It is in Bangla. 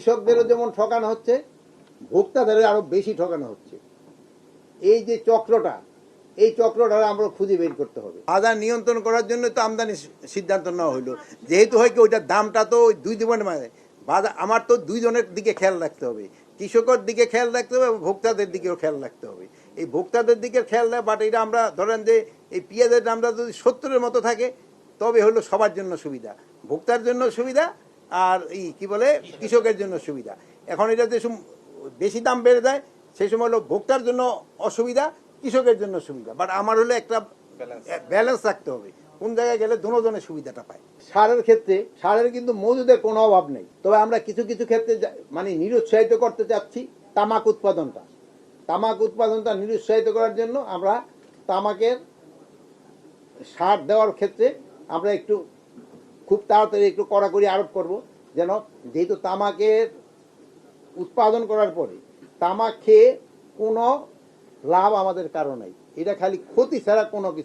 কৃষকদেরও যেমন ঠকানো হচ্ছে, ভোক্তাদের আরো বেশি ঠকানো হচ্ছে। এই যে চক্রটা, এই চক্রটা আমরা খুঁজে বের করতে হবে। বাজার নিয়ন্ত্রণ করার জন্য তো আমদানি সিদ্ধান্ত নেওয়া হলো, যেহেতু হয় কি ওইটার দামটা তো ওই দুই দিনের মানে বাজার আমার তো দুইজনের দিকে খেয়াল রাখতে হবে, কৃষকের দিকে খেয়াল রাখতে হবে, ভোক্তাদের দিকেও খেয়াল রাখতে হবে। এই ভোক্তাদের দিকে খেয়াল রাখে, বাট এটা আমরা ধরেন যে এই পেঁয়াজের দামটা যদি 70-এর মতো থাকে তবে হলো সবার জন্য সুবিধা, ভোক্তার জন্য সুবিধা আর এই কি বলে কৃষকের জন্য সুবিধা। এখন এটা যে বেশি দাম বেড়ে যায় সেই সময় হলো ভোক্তার জন্য অসুবিধা, কৃষকের জন্য সুবিধা। বাট আমার হলো একটা ব্যালেন্স রাখতে হবে, কোন জায়গায় গেলে দুজনের সুবিধাটা পায়। সারের ক্ষেত্রে সারের কিন্তু মজুদের কোনো অভাব নেই, তবে আমরা কিছু কিছু ক্ষেত্রে মানে নিরুৎসাহিত করতে চাচ্ছি তামাক উৎপাদনটা নিরুৎসাহিত করার জন্য আমরা তামাকের সার দেওয়ার ক্ষেত্রে আমরা একটু খুব তাড়াতাড়ি একটু কড়াকড়ি আরোপ করব, যেন যেহেতু তামাকের উৎপাদন করার পরে তামাক খেয়ে কোনো লাভ আমাদের কারো নাই, এটা খালি ক্ষতি ছাড়া কোনো কিছু